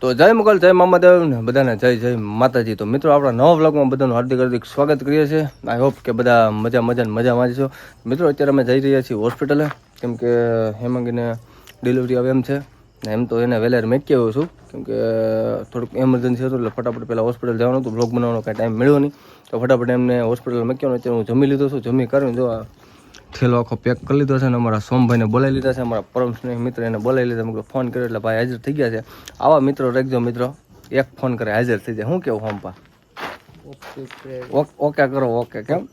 તો જય મુગલ જય મામાદેવ ને બધાને જય જય માતાજી. તો મિત્રો આપણા નવા વ્લોગમાં બધાનું હાર્દિક સ્વાગત કરીએ છીએ. આઈ હોપ કે બધા મજામાં છો. મિત્રો અત્યારે અમે જઈ રહ્યા છીએ હોસ્પિટલે, કેમ કે હેમાંગીને ડિલિવરી આવે એમ છે ને. એમ તો એને વહેલા મેકી આવ્યો છું, કેમ કે થોડુંક એમરજન્સી હતું એટલે ફટાફટ પહેલાં હોસ્પિટલ જવાનું હતું. વ્લોગ બનાવવાનો કાંઈ ટાઈમ મળ્યો નહીં, તો ફટાફટ એમને હોસ્પિટલ મેક્યો. અત્યારે હું જમી લીધો છું. જમી કરીને જો થેલો આખો પેક કરી લીધો છે ને અમારા સોમભાઈને બોલાવી લીધા છે, અમારા પરમ સ્નેહ મિત્ર એને બોલાવી લીધા. મેં ફોન કર્યો એટલે ભાઈ હાજર થઈ ગયા છે. આવા મિત્રો રાખજો મિત્રો, એક ફોન કરે હાજર થઈ જાય. શું કેવું હોમ્પા? ઓકે કરો ઓકે. કેમ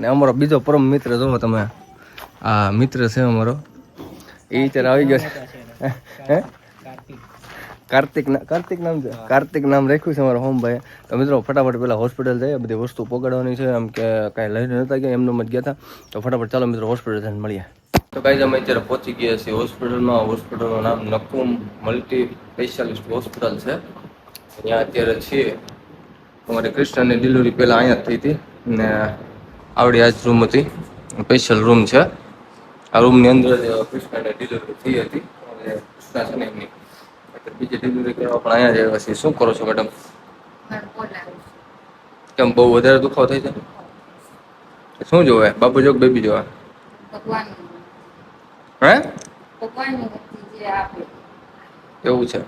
ને અમારો બીજો પરમ મિત્ર જોવો તમે, આ મિત્ર છે અમારો, એ અત્યારે આવી ગયો છે. હે કાર્તિક નામ છે. કાર્તિક નામ રાખ્યું છે અમારા હોમભાઈ. તો મિત્રો ફટાફટ પેલા હોસ્પિટલ જઈએ, બધી વસ્તુ પકડવાની છે. એમ કે કાંઈ લઈને નતા ગયા, એમને જ ગયા હતા. તો ફટાફટ ચાલો મિત્રો હોસ્પિટલ જઈને મળીએ. તો ગાઈઝ અમે અત્યારે પહોંચી ગયા છીએ હોસ્પિટલમાં. હોસ્પિટલનું નામ નકુમ મલ્ટી સ્પેશિયાલિસ્ટ હોસ્પિટલ છે. ત્યાં અત્યારે છીએ. અમારી કૃષ્ણની ડિલિવરી પહેલાં અહીંયા જ થઈ હતી ને આવડી આ જ રૂમ હતી, સ્પેશિયલ રૂમ છે. આ રૂમની અંદર જ કૃષ્ણની ડિલિવરી થઈ હતી. કૃષ્ણા છે ને એમની બીજી ડિલિવરી કરવા પણ અહીંયા જ આવ્યા છીએ. શું કરો છો મેડમ? કેમ બહુ વધારે દુખાવો થઈ છે? શું જોવે? બાબુ જોગ બેબી જોવા? હે એવું છે?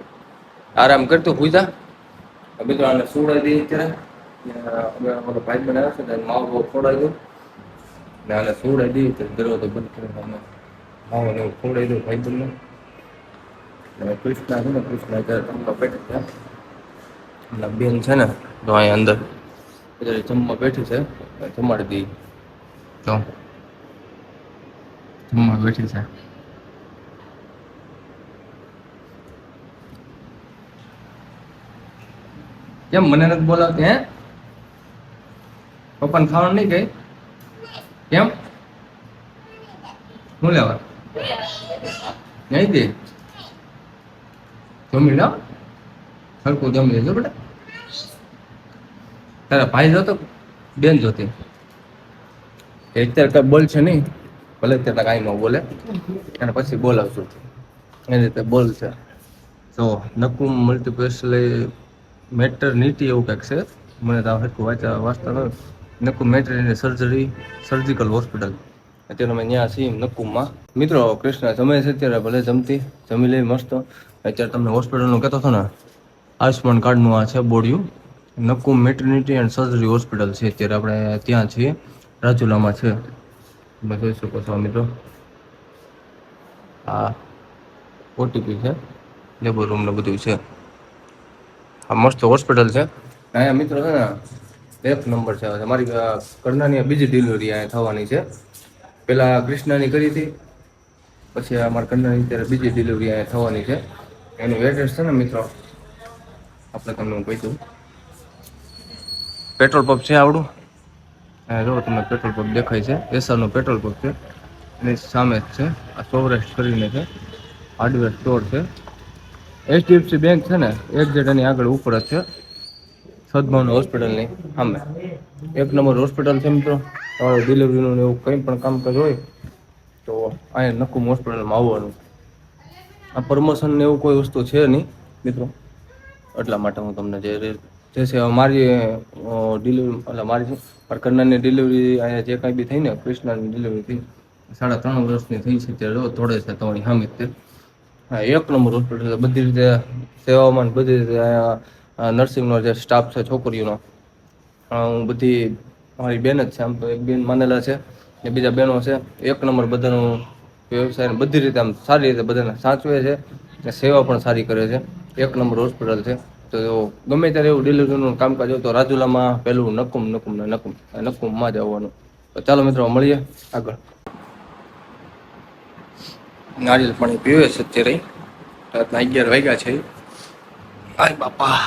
આરામ કરતું પૂજા. મિત્રો આને સુવડાવી દઈએ અત્યારે. અમે અમારો ભાઈ બનાવ્યો છે ને માવો ખવડાવી દઉં ને આને સુવડાવી દઈએ તો દરવાજો બંધ કરીને અમે માવો ને એવું ખવડાવી દઉં ભાઈ બંને. કૃષ્ણા છે ને, કૃષ્ણ અત્યારે જમવા બેઠી છે. એમના બેન છે ને તો અહીંયા અંદર અત્યારે જમવા બેઠી છે, જમાડી દઈએ. તો જમવા બેઠી છે. કેમ મને નથી બોલાવતી? હે પપ્પાને ખાવાનું નહીં કઈ? કેમ? શું લેવા નહીં દે? જમી લો, સરખું જમી લેજો બેટા. તારા ભાઈ જોતો બેન જોતી? અત્યારે કઈ બોલ છે નહીં, ભલે અત્યારે કાંઈ ન બોલે, અને પછી બોલાવશું એની રીતે બોલશે. તો નકુમ મલ્ટીસ્પેશિયાલિટી મેટરનિટી એવું કંઈક છે, મને તો હરખું વાંચતા ન. Nakum maternity surgical hospital. અત્યારે અમે ત્યાં છીએ નકુમમાં. મિત્રો કૃષ્ણ જમે છે અત્યારે, ભલે જમી લઈ મસ્ત. અત્યારે તમને હોસ્પિટલનું કહેતો હતો ને, આયુષ્માન કાર્ડનું આ છે બોર્ડિયું. Nakum maternity and surgery hospital છે. અત્યારે આપણે ત્યાં છીએ, રાજુલામાં છે. તમે જોઈ શકો છો મિત્રો. આ ઓટીપી છે, લેબર રૂમ ને બધું છે. આ મસ્ત હોસ્પિટલ છે. અહીંયા મિત્રો છે ને 1 નંબર છે. મારી કરનાની બીજી ડિલિવરી અહીંયા થવાની છે. પહેલાં કૃષ્ણાની કરી હતી, પછી અમારા કરનાની અત્યારે બીજી ડિલિવરી અહીંયા થવાની છે. એનું એડ્રેસ છે ને મિત્રો, આપણે તમને હું કહી દઉં. પેટ્રોલ પંપ છે આવડું, જો તમને પેટ્રોલ પંપ દેખાય છે, એસઆરનો પેટ્રોલ પંપ છે. એની સામે જ છે આ સૌરાષ્ટ્ર કરીને છે, હાર્ડવેર સ્ટોર છે. HDFC બેંક છે ને એક્ઝેક્ટ એની આગળ ઉપર જ છે, સદભાવના હોસ્પિટલની સામે. 1 નંબર હોસ્પિટલ છે મિત્રો. તમારું ડિલિવરીનું એવું કંઈ પણ કામકાજ હોય તો અહીંયા નકુમ હોસ્પિટલમાં આવવાનું. આ પ્રમોશન ને એવું કોઈ વસ્તુ છે નહીં મિત્રો, એટલા માટે હું તમને જે છે મારી ડિલિવરી એટલે મારી કરનારની ડિલિવરી અહીંયા જે કાંઈ બી થઈ ને, કૃષ્ણાની ડિલિવરી થઈ 3.5 વર્ષની થઈ છે. ત્યારે થોડે છે તમારી સામે જ તે. હા 1 નંબર હોસ્પિટલ. બધી રીતે સેવામાં બધી રીતે અહીંયા નર્સિંગનો જે સ્ટાફ છે છોકરીઓનો, હું બધી મારી બેન જ છે. આમ તો એક બેન માનેલા છે ને બીજા બહેનો છે. 1 નંબર બધાનું વ્યવસાય બધી રીતે આમ સારી રીતે બધાને સાચવે છે ને સેવા પણ સારી કરે છે. 1 નંબર હોસ્પિટલ છે. તો ગમે ત્યારે એવું ડિલિવરીનું કામકાજ હોય તો રાજુલામાં પહેલું નકુમમાં જ આવવાનું. તો ચાલો મિત્રો મળીએ આગળ. નારિયેલ પાણી પીવે છે અત્યારે, રાતના 11 વાગ્યા છે. આય બાપા.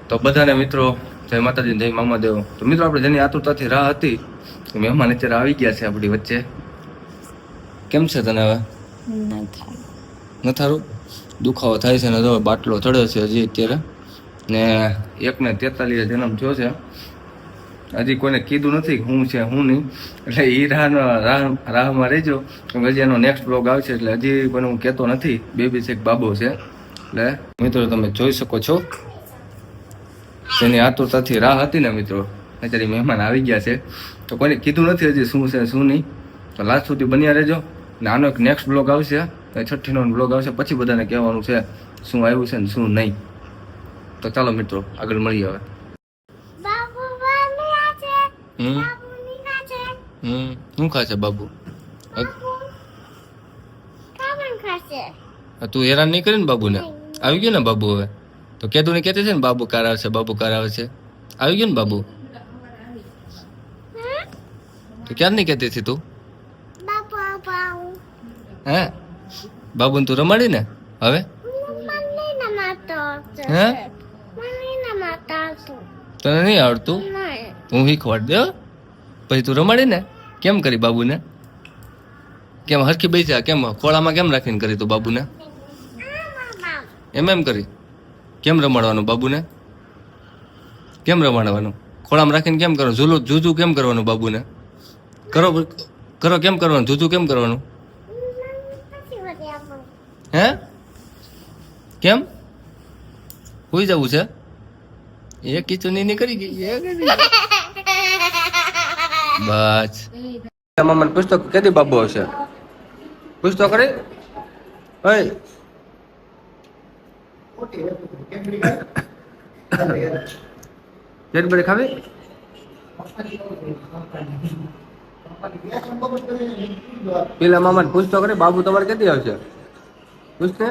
તો બધાને મિત્રો જય માતાજી, જય મામાદેવ. તો મિત્રો આપણે જેની આતુરતાથી રાહ હતી, મહેમાન અત્યારે આવી ગયા છે આપણી વચ્ચે. કેમ છે તને હવે? ન થારું? દુખાવો થાય છે ને, જો બાટલો ચડે છે હજી અત્યારે. ને 1 ને 43 જન્મ થયો છે હજી કોઈને કીધું નથી કે હું છે હું નહીં, એટલે એ રાહમાં રહેજો. હજી એનો નેક્સ્ટ બ્લોગ આવશે, એટલે હજી પણ હું કહેતો નથી. બેબી છે બાબો છે. એટલે મિત્રો તમે જોઈ શકો છો જેની આતુરતાથી રાહ હતી ને મિત્રો, અત્યારે મહેમાન આવી ગયા છે. તો કોઈને કીધું નથી હજી શું છે શું નહીં, તો લાસ્ટ સુધી બન્યા રહેજો. ને આનો એક નેક્સ્ટ બ્લોગ આવશે, 6ઠ્ઠીનો બ્લોગ આવશે, પછી બધાને કહેવાનું છે શું આવ્યું છે ને શું નહીં. તો ચાલો મિત્રો આગળ મળીએ હવે. શું ખાશે બાબુ? તું હેરાન નહીં કરી ને બાબુને? આવી ગયો ને બાબુ હવે? તો કેતું ને કહેતી છે ને બાબુ કાર આવે છે, બાબુ કાર આવે છે. આવી ગયો ને બાબુ? તો ક્યારે નહીં કહેતી હતી તું? હે બાબુ તું રમાડી ને હવે? હે તને નહીં આવડતું? હું શીખવાડ દે પછી તું રમાડી ને. કેમ કરી બાબુને? કેમ હરખી બેસા? કેમ ખોળામાં કેમ રાખીને કરી તું બાબુને? એમ કરી કેમ રમાડવાનું બાબુને? કેમ રમાડવાનું? ખોળામાં રાખીને કેમ કરવાનું? જુજુ કેમ કરવાનું બાબુને? કરો કરો કેમ કરવાનું? જુજુ કેમ કરવાનું? હે કેમ હોઈ જવું છે? એ કિચન ની કરી ગઈ બસ. મામાને પૂછતો કેદી બાબુ હશે? પૂછતો કરી. કેડબરી ખાવી? પેલા મામાને પૂછતો કરી બાબુ તમારે કેદી આવશે? પૂછતે.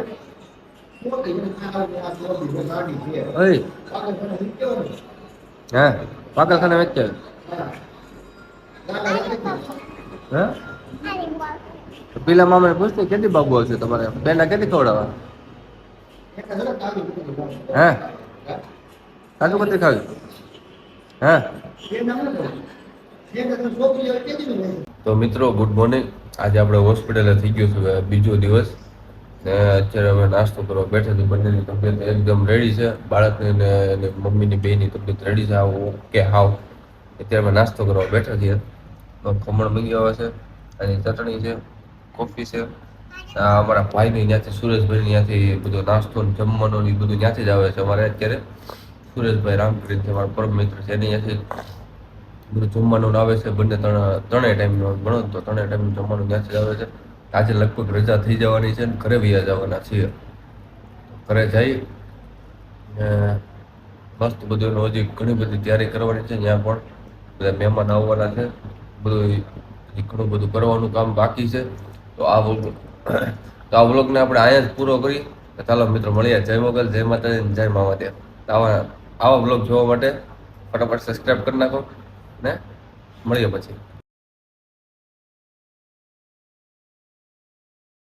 હા પાકલખાને વેચે. હે પેલા મામાને પૂછતે કેદી બાબુ આવશે તમારે? બેના કેદી ખવડાવવા? હે કાજુ કતરી ખાવી? હે તો મિત્રો ગુડ મોર્નિંગ. આજે આપણે હોસ્પિટલે થઈ ગયું છે બીજો દિવસ ને અત્યારે અમે નાસ્તો કરવા બેઠા છીએ. બંનેની તબિયત એકદમ રેડી છે. બાળકની ને મમ્મીની બેની તબિયત રેડી છે. ઓકે હાવ. અત્યારે અમે નાસ્તો કરવા બેઠા છીએ. ખમણ મંગાવ્યા છે, અને ચટણી છે, કોફી છે. અમારા ભાઈની ત્યાંથી સુરેશભાઈ ત્યાંથી બધો નાસ્તો જમવાનો ને બધું ત્યાંથી જ આવે છે. અમારે અત્યારે સુરેશભાઈ રામકૃષ્ણ છે મારા પરમ મિત્ર છે, એની ત્યાંથી બધું જમવાનું આવે છે. બંને ત્રણેય ટાઈમનું ગણો તો ત્રણેય ટાઈમનું જમવાનું ત્યાંથી જ આવે છે. આજે લગભગ રજા થઈ જવાની છે ને ઘરે વયા જવાના છીએ. ઘરે જઈ મસ્ત બધું હજી ઘણી બધી તૈયારી કરવાની છે. ત્યાં પણ બધા મહેમાન આવવાના છે. બધું ઘણું બધું કરવાનું કામ બાકી છે. તો આ વ્લોગને આપણે અહીંયા જ પૂરો કરી. ચાલો મિત્રો મળીએ. જય મોગલ, જય માતાજી, જય મામાદેવ. આવા વ્લોગ જોવા માટે ફટાફટ સબસ્ક્રાઈબ કરી નાખો ને મળીએ પછી.